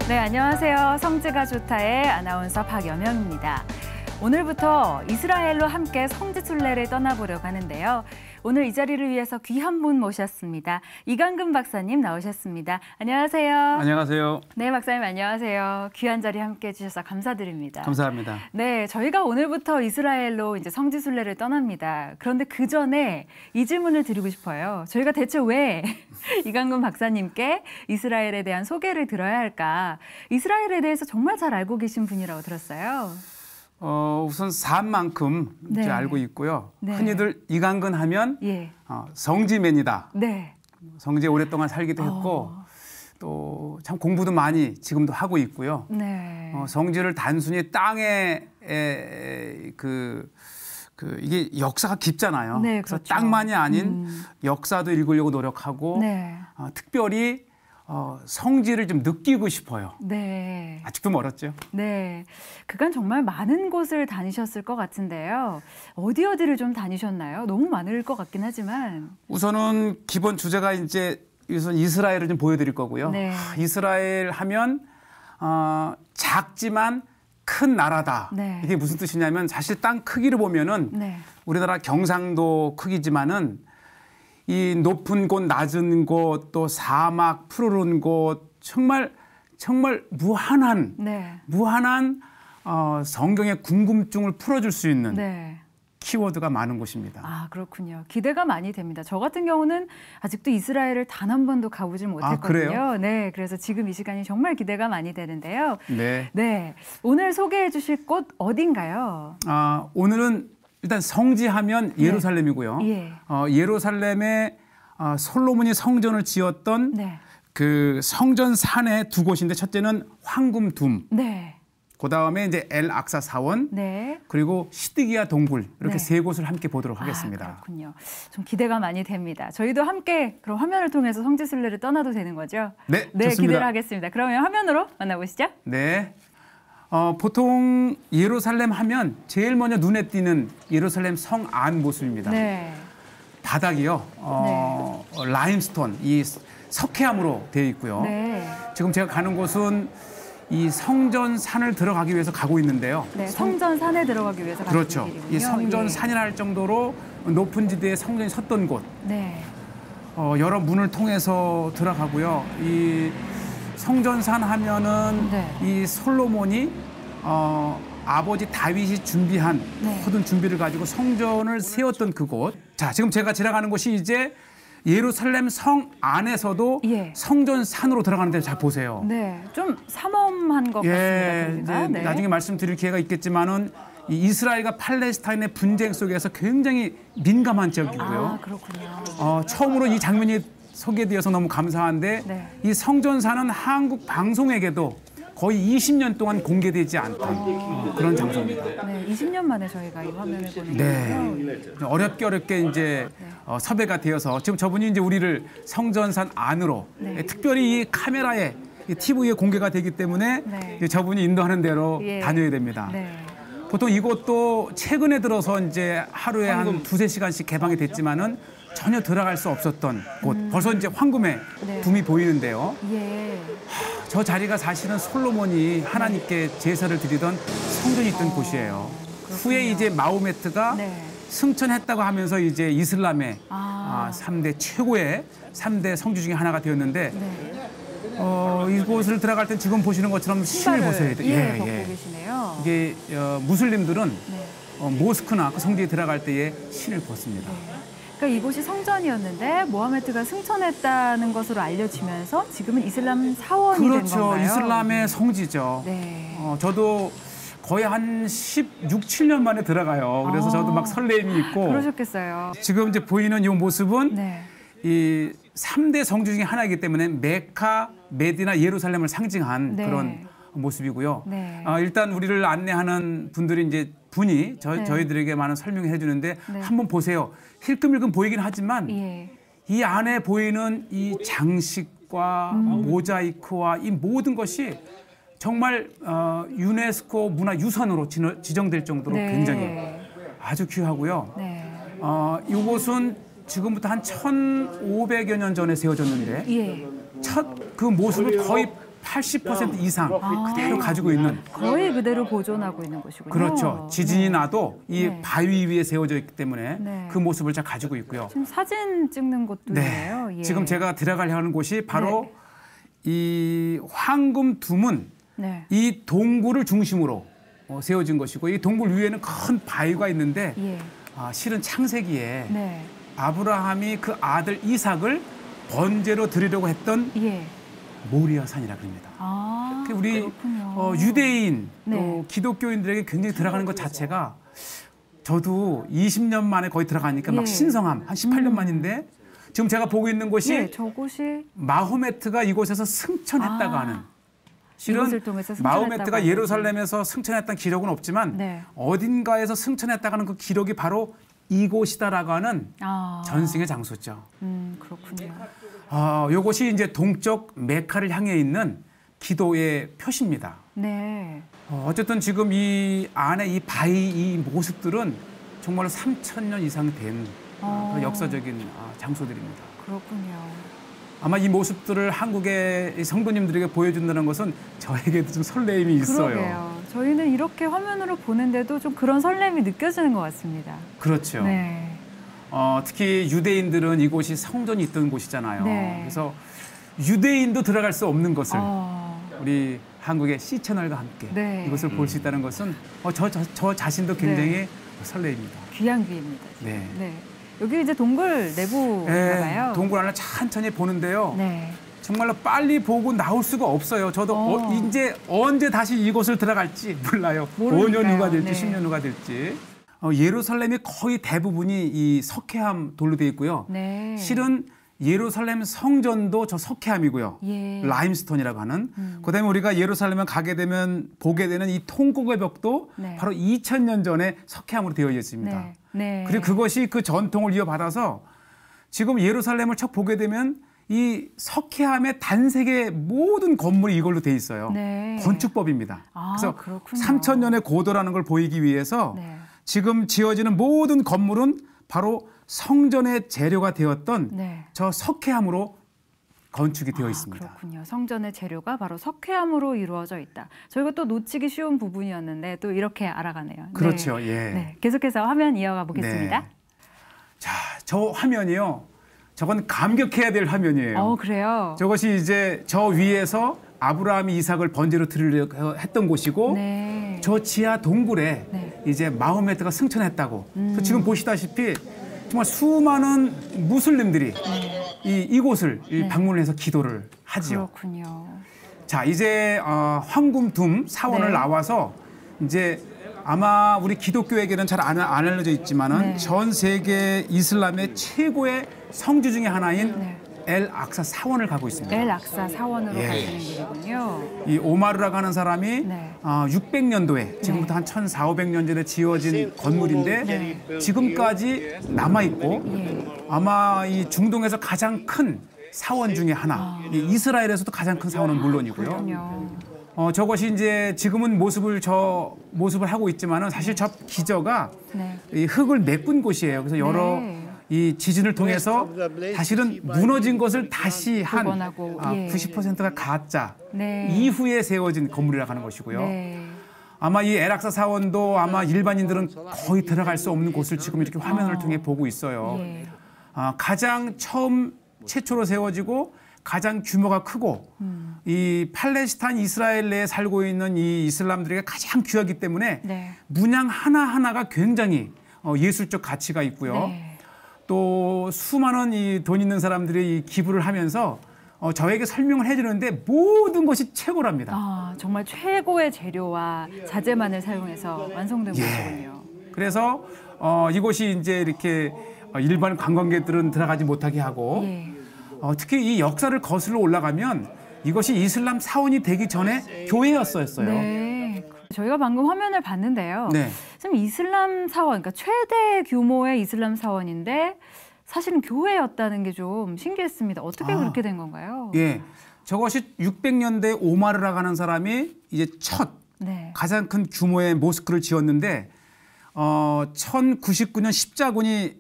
네, 안녕하세요. 성지가 좋다의 아나운서 박연영입니다. 오늘부터 이스라엘로 함께 성지순례를 떠나보려고 하는데요. 오늘 이 자리를 위해서 귀한 분 모셨습니다. 이강근 박사님 나오셨습니다. 안녕하세요. 안녕하세요. 네, 박사님 안녕하세요. 귀한 자리 함께 해주셔서 감사드립니다. 감사합니다. 네, 저희가 오늘부터 이스라엘로 이제 성지순례를 떠납니다. 그런데 그 전에 이 질문을 드리고 싶어요. 저희가 대체 왜 이강근 박사님께 이스라엘에 대한 소개를 들어야 할까? 이스라엘에 대해서 정말 잘 알고 계신 분이라고 들었어요. 우선 산만큼 네. 이제 알고 있고요. 네. 흔히들 이강근 하면 예. 성지맨이다. 네. 성지에 오랫동안 살기도 했고 또 참 공부도 많이 지금도 하고 있고요. 네. 성지를 단순히 땅에 이게 역사가 깊잖아요. 네, 그래서 그렇죠. 땅만이 아닌 역사도 읽으려고 노력하고 네. 특별히 성지를 좀 느끼고 싶어요. 네. 아직도 멀었죠. 네. 그간 정말 많은 곳을 다니셨을 것 같은데요. 어디를 좀 다니셨나요? 너무 많을 것 같긴 하지만. 우선은 기본 주제가 이제 우선 이스라엘을 좀 보여드릴 거고요. 네. 이스라엘 하면 작지만 큰 나라다. 네. 이게 무슨 뜻이냐면 사실 땅 크기를 보면은 네. 우리나라 경상도 크기지만은 이 높은 곳, 낮은 곳, 또 사막, 푸르른 곳, 정말 무한한 네. 성경의 궁금증을 풀어줄 수 있는 네. 키워드가 많은 곳입니다. 아, 그렇군요. 기대가 많이 됩니다. 저 같은 경우는 아직도 이스라엘을 단 한 번도 가보질 못했거든요. 그래요? 네, 그래서 지금 이 시간이 정말 기대가 많이 되는데요. 네. 네, 오늘 소개해 주실 곳 어딘가요? 오늘은 일단 성지하면 예루살렘이고요. 예. 예루살렘에 솔로몬이 성전을 지었던 네. 그 성전 산에 두 곳인데 첫째는 황금둠, 네. 그다음에 이제 엘 악사 사원, 네. 그리고 시드기야 동굴 이렇게 네. 세 곳을 함께 보도록 하겠습니다. 그렇군요. 좀 기대가 많이 됩니다. 저희도 함께 그럼 화면을 통해서 성지순례를 떠나도 되는 거죠? 네, 네, 좋습니다. 기대를 하겠습니다. 그러면 화면으로 만나보시죠. 네. 보통 예루살렘 하면 제일 먼저 눈에 띄는 예루살렘 성 안 모습입니다. 네. 바닥이요. 라임스톤, 이 석회암으로 되어 있고요. 네. 지금 제가 가는 곳은 이 성전 산을 들어가기 위해서 가고 있는데요. 네, 성전 산에 들어가기 위해서 가는 그렇죠. 길이군요. 이 성전 예. 산이라 할 정도로 높은 지대에 성전이 섰던 곳. 네. 여러 문을 통해서 들어가고요. 이 성전산 하면은 네. 이 솔로몬이 아버지 다윗이 준비한 네. 모든 준비를 가지고 성전을 세웠던 그곳. 자, 지금 제가 지나가는 곳이 이제 예루살렘 성 안에서도 예. 성전산으로 들어가는데 잘 보세요. 네, 좀 삼엄한 것 같습니다. 이제 네. 나중에 말씀드릴 기회가 있겠지만은 이 이스라엘과 팔레스타인의 분쟁 속에서 굉장히 민감한 지역이고요. 아, 그렇군요. 처음으로 이 장면이 소개되어서 너무 감사한데 네. 이 성전산은 한국 방송에게도 거의 20년 동안 공개되지 않던 그런 장소입니다. 네, 20년 만에 저희가 이 화면을 보는 네, 거고요. 어렵게 이제 섭외가 되어서 지금 저분이 이제 우리를 성전산 안으로 네. 특별히 이 카메라에 이 TV에 공개가 되기 때문에 네. 이제 저분이 인도하는 대로 예. 다녀야 됩니다. 네. 보통 이곳도 최근에 들어서 이제 하루에 한 두세 시간씩 개방이 됐지만은 전혀 들어갈 수 없었던 곳. 벌써 이제 황금의 네. 둠이 보이는데요. 예. 저 자리가 사실은 솔로몬이 하나님께 제사를 드리던 성전이 있던 곳이에요. 후에 이제 마호메트가 네. 승천했다고 하면서 이제 이슬람의 아. 3대 최고의 3대 성지 중에 하나가 되었는데 네. 이곳을 들어갈 땐 지금 보시는 것처럼 신을 벗어야 돼요. 예, 벗고 계시네요. 이게 무슬림들은 네. 모스크나 그 성지에 들어갈 때에 신을 벗습니다. 그러니까 이곳이 성전이었는데 모하메드가 승천했다는 것으로 알려지면서 지금은 이슬람 사원이 된 그렇죠. 건가요? 이슬람의 성지죠. 네. 저도 거의 한 16, 17년 만에 들어가요. 그래서 저도 막 설렘이 있고. 그러셨겠어요. 지금 이제 보이는 이 모습은 네. 이 3대 성지 중에 하나이기 때문에 메카, 메디나, 예루살렘을 상징한 네. 그런 모습이고요. 네. 일단 우리를 안내하는 분들이 이제 분이 네. 저희들에게 많은 설명을 해주는데 네. 한번 보세요. 힐끔힐끔 보이긴 하지만 예. 이 안에 보이는 이 장식과 모자이크와 이 모든 것이 정말 유네스코 문화유산으로 지정될 정도로 네. 굉장히 아주 귀하고요. 네. 이곳은 지금부터 한 1,500여 년 전에 세워졌는데 예. 첫 그 모습을 거의 80% 이상 그대로 가지고 있는 거의 그대로 보존하고 있는 곳이군요. 그렇죠. 지진이 나도 이 네. 바위 위에 세워져 있기 때문에 네. 그 모습을 잘 가지고 있고요. 지금 사진 찍는 곳도 네. 있네요. 예. 지금 제가 들어가려 하는 곳이 바로 이 황금둠은 네. 이 동굴을 중심으로 세워진 것이고 이 동굴 위에는 큰 바위가 있는데 예. 실은 창세기에 네. 아브라함이 그 아들 이삭을 번제로 드리려고 했던 예. 모리아 산이라 그럽니다. 아, 우리 그렇군요. 유대인 네. 또 기독교인들에게 굉장히 들어가는 것 자체가 저도 20년 만에 거의 들어가니까 예. 막 신성함 한 18년 만인데 지금 제가 보고 있는 곳이 예, 저곳이 마호메트가 이곳에서 승천했다고 하는 실은 이곳을 통해서 승천했다고 마호메트가 하는 예루살렘에서 승천했다는 기록은 없지만 네. 어딘가에서 승천했다고 하는 그 기록이 바로 이곳이다라고 하는 전승의 장소죠. 그렇군요. 이것이 이제 동쪽 메카를 향해 있는 기도의 표시입니다. 네. 어쨌든 지금 이 안에 이 바위 이 모습들은 정말 3,000년 이상 된 그런 역사적인 장소들입니다. 그렇군요. 아마 이 모습들을 한국의 성도님들에게 보여준다는 것은 저에게도 좀 설레임이 있어요. 그러게요. 저희는 이렇게 화면으로 보는데도 좀 그런 설렘이 느껴지는 것 같습니다. 그렇죠. 네. 특히 유대인들은 이곳이 성전이 있던 곳이잖아요. 네. 그래서 유대인도 들어갈 수 없는 것을 우리 한국의 C채널과 함께 네. 이것을 볼 수 있다는 것은 저 자신도 굉장히 설레입니다. 귀한 기회입니다. 네. 네. 여기 이제 동굴 내부인가 봐요. 동굴 안을 천천히 보는데요. 네. 정말로 빨리 보고 나올 수가 없어요. 저도 이제 언제 다시 이곳을 들어갈지 몰라요. 모르니까요. 5년 후가 될지 네. 10년 후가 될지. 예루살렘이 거의 대부분이 이 석회암 돌로 되어 있고요. 네. 실은 예루살렘 성전도 저 석회암이고요. 예. 라임스톤이라고 하는. 그다음에 우리가 예루살렘에 가게 되면 보게 되는 이 통곡의 벽도 네. 바로 2000년 전에 석회암으로 되어 있습니다. 네. 네. 그리고 그것이 그 전통을 이어받아서 지금 예루살렘을 척 보게 되면 이 석회암의 단색의 모든 건물이 이걸로 돼 있어요. 네. 건축법입니다. 그래서 그렇군요. 3000년의 고도라는 걸 보이기 위해서 네. 지금 지어지는 모든 건물은 바로 성전의 재료가 되었던 네. 저 석회암으로 건축이 되어 있습니다. 그렇군요. 성전의 재료가 바로 석회암으로 이루어져 있다. 저희가 또 놓치기 쉬운 부분이었는데 또 이렇게 알아가네요. 그렇죠. 네. 예. 네. 계속해서 화면 이어가 보겠습니다. 네. 자, 저 화면이요. 저건 감격해야 될 화면이에요. 그래요? 저것이 이제 저 위에서 아브라함이 이삭을 번제로 드리려고 했던 곳이고 네. 저 지하 동굴에 네. 이제 마호메트가 승천했다고. 그래서 지금 보시다시피 정말 수많은 무슬림들이 이곳을 방문을 해서 기도를 하지요. 그렇군요. 자, 이제 황금둠 사원을 네. 나와서 이제 아마 우리 기독교에게는 잘 안 알려져 있지만은 네. 전 세계 이슬람의 최고의 성지 중에 하나인 네. 엘 악사 사원을 가고 있습니다. 엘 악사 사원으로 예. 가시는 길이군요. 이 오마르라고 하는 사람이 네. 600년도에 지금부터 한 1400년 전에 지어진 건물인데 네. 지금까지 남아 있고 예. 아마 이 중동에서 가장 큰 사원 중에 하나. 이 이스라엘에서도 가장 큰 사원은 물론이고요. 그렇군요. 저것이 이제 지금은 모습을 하고 있지만은 사실 저 기저가 네. 이 흙을 메꾼 곳이에요. 그래서 여러 네. 이 지진을 통해서 사실은 무너진 것을 다시 한 복원하고, 예. 90%가 가짜 네. 이후에 세워진 건물이라고 하는 것이고요. 네. 아마 이 에락사 사원도 아마 일반인들은 거의 들어갈 수 없는 곳을 지금 이렇게 화면을 통해 보고 있어요. 예. 가장 최초로 세워지고 가장 규모가 크고 이 팔레스타인 이스라엘 내에 살고 있는 이 이슬람들에게 가장 귀하기 때문에 네. 문양 하나하나가 굉장히 예술적 가치가 있고요. 네. 또 수많은 이 돈 있는 사람들이 이 기부를 하면서 저에게 설명을 해주는데 모든 것이 최고랍니다. 정말 최고의 재료와 자재만을 사용해서 완성된 곳이군요. 그래서 이곳이 이제 이렇게 일반 관광객들은 들어가지 못하게 하고 예. 특히 이 역사를 거슬러 올라가면 이것이 이슬람 사원이 되기 전에 교회였어요. 네. 저희가 방금 화면을 봤는데요. 네. 지금 이슬람 사원, 그러니까 최대 규모의 이슬람 사원인데 사실은 교회였다는 게 좀 신기했습니다. 어떻게 그렇게 된 건가요? 예. 저것이 600년대 오마르라고 하는 사람이 이제 첫 네. 가장 큰 규모의 모스크를 지었는데 1099년 십자군이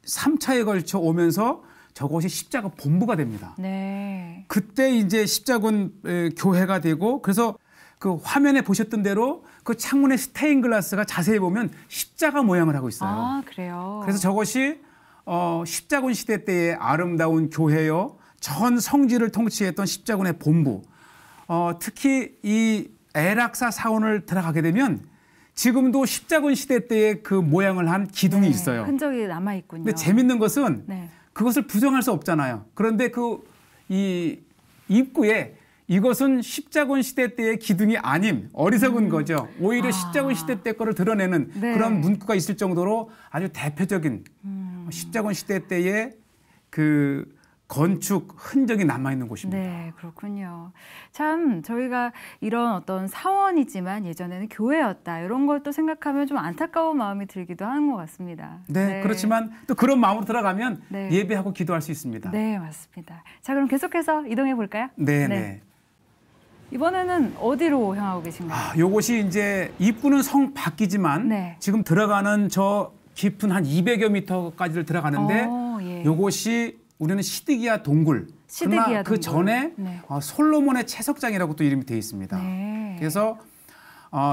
3차에 걸쳐 오면서 저것이 십자가 본부가 됩니다. 네. 그때 이제 십자군 교회가 되고 그래서 그 화면에 보셨던 대로 그 창문에 스테인글라스가 자세히 보면 십자가 모양을 하고 있어요. 아, 그래요. 그래서 저것이 십자군 시대 때의 아름다운 교회요. 전 성지를 통치했던 십자군의 본부. 특히 이 에락사 사원을 들어가게 되면 지금도 십자군 시대 때의 그 모양을 한 기둥이 네, 있어요. 흔적이 남아 있군요. 근데 재밌는 것은 네. 그것을 부정할 수 없잖아요. 그런데 이 입구에 이것은 십자군 시대 때의 기둥이 아닌 어리석은 거죠. 오히려 십자군 시대 때 거를 드러내는 네. 그런 문구가 있을 정도로 아주 대표적인 십자군 시대 때의 그 건축 흔적이 남아있는 곳입니다. 네, 그렇군요. 참 저희가 이런 어떤 사원이지만 예전에는 교회였다 이런 걸 또 생각하면 좀 안타까운 마음이 들기도 하는 것 같습니다. 네, 그렇지만 또 그런 마음으로 들어가면 네. 예배하고 기도할 수 있습니다. 네, 맞습니다. 자, 그럼 계속해서 이동해 볼까요? 네, 네. 네. 이번에는 어디로 향하고 계신가요? 요것이 이제 입구는 성 밖이지만 네. 지금 들어가는 저 깊은 한 200여 미터까지를 들어가는데 예. 요것이 우리는 시드기야 동굴. 시드기야 그러나 그 동굴. 전에 네. 솔로몬의 채석장이라고 또 이름이 되어 있습니다. 네. 그래서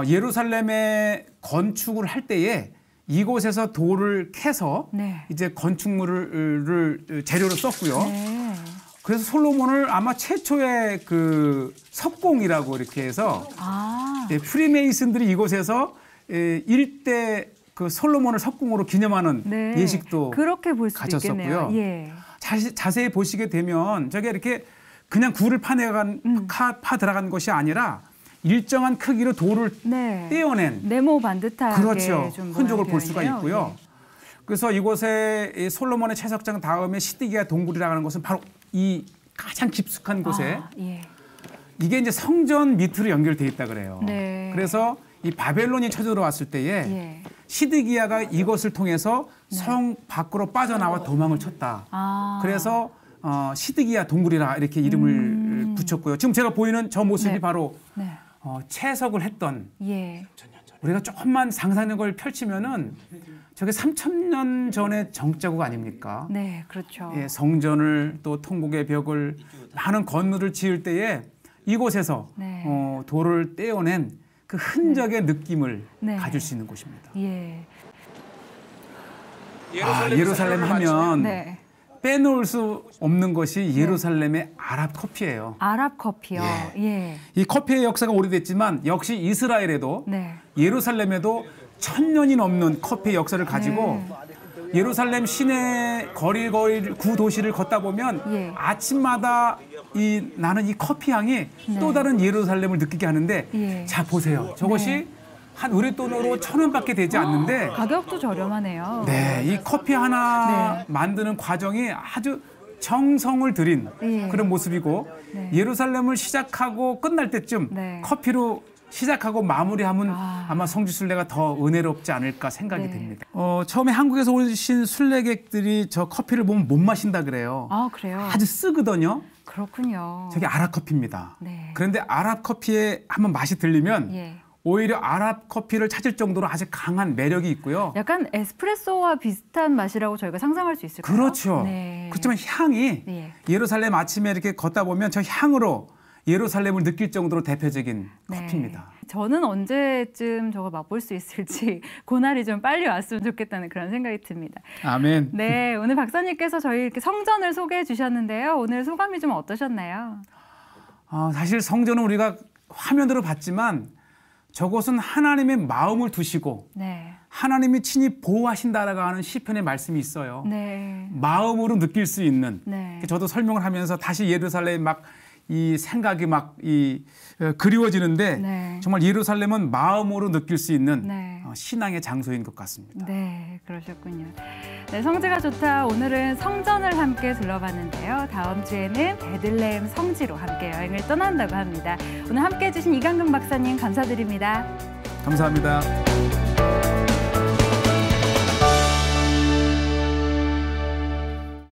예루살렘의 건축을 할 때에 이곳에서 돌을 캐서 네. 이제 건축물을 재료로 썼고요. 네. 그래서 솔로몬을 아마 최초의 그 석공이라고 이렇게 해서 프리메이슨들이 이곳에서 일대 그 솔로몬을 석공으로 기념하는 네. 예식도 그렇게 볼 수도 갖췄었고요. 있겠네요. 예. 자세히 보시게 되면 저게 이렇게 그냥 굴을 파 들어간 것이 아니라 일정한 크기로 돌을 네. 떼어낸 네모 반듯하게 그렇죠. 좀 흔적을 모양이 볼 수가 되어 있고요. 있네요. 그래서 이곳에 이 솔로몬의 채석장 다음에 시드기야 동굴이라고 하는 것은 바로 이 가장 깊숙한 곳에 예. 이게 이제 성전 밑으로 연결돼 있다 그래요. 네. 그래서 이 바벨론이 쳐들어왔을 때에 예. 시드기야가 이것을 통해서 성 밖으로 빠져나와 도망을 쳤다. 그래서 시드기야 동굴이라 이렇게 이름을 붙였고요. 지금 제가 보이는 저 모습이 네. 바로 네. 채석을 했던 예. 우리가 조금만 상상력을 펼치면은 저게 3,000년 전의 정자국 아닙니까? 네, 그렇죠. 예, 성전을 또 통곡의 벽을 많은 건물을 지을 때에 이곳에서 네. 돌을 떼어낸 그 흔적의 느낌을 네. 가질 수 있는 곳입니다. 예. 예루살렘 하면 네. 빼놓을 수 없는 것이 예루살렘의 아랍 커피예요. 아랍 커피요. 예. 이 커피의 역사가 오래됐지만 역시 이스라엘에도 네. 예루살렘에도 1000년이 넘는 커피의 역사를 가지고 예루살렘 시내 거리 구도시를 걷다 보면 예. 아침마다 나는 이 커피 향이 또 다른 예루살렘을 느끼게 하는데 예. 자 보세요. 저것이 한 우리 돈으로 1,000원밖에 되지 않는데 가격도 저렴하네요. 네, 이 커피 하나 만드는 과정이 아주 정성을 들인 예. 그런 모습이고 네. 예루살렘을 시작하고 끝날 때쯤 네. 커피로 시작하고 마무리하면 아마 성지순례가 더 은혜롭지 않을까 생각이 네. 됩니다. 처음에 한국에서 오신 순례객들이 저 커피를 보면 못 마신다 그래요. 아, 그래요? 아주 쓰거든요. 그렇군요. 저게 아랍 커피입니다. 네. 그런데 아랍 커피에 한번 맛이 들리면 예. 오히려 아랍 커피를 찾을 정도로 아주 강한 매력이 있고요. 약간 에스프레소와 비슷한 맛이라고 저희가 상상할 수 있을까요? 그렇죠. 네. 그렇지만 향이 예. 예루살렘 아침에 이렇게 걷다 보면 저 향으로 예루살렘을 느낄 정도로 대표적인 네. 커피입니다. 저는 언제쯤 저거 맛볼 수 있을지 그날이 좀 빨리 왔으면 좋겠다는 그런 생각이 듭니다. 아멘. 네, 오늘 박사님께서 저희 이렇게 성전을 소개해 주셨는데요. 오늘 소감이 좀 어떠셨나요? 사실 성전은 우리가 화면으로 봤지만 저곳은 하나님의 마음을 두시고 네. 하나님이 친히 보호하신다라고 하는 시편의 말씀이 있어요. 네. 마음으로 느낄 수 있는. 네. 저도 설명을 하면서 다시 예루살렘 막 이 생각이 막 그리워지는데 네. 정말 예루살렘은 마음으로 느낄 수 있는 네. 신앙의 장소인 것 같습니다. 네, 그러셨군요. 네, 성지가 좋다. 오늘은 성전을 함께 둘러봤는데요. 다음 주에는 베들레헴 성지로 함께 여행을 떠난다고 합니다. 오늘 함께 해주신 이강근 박사님 감사드립니다. 감사합니다.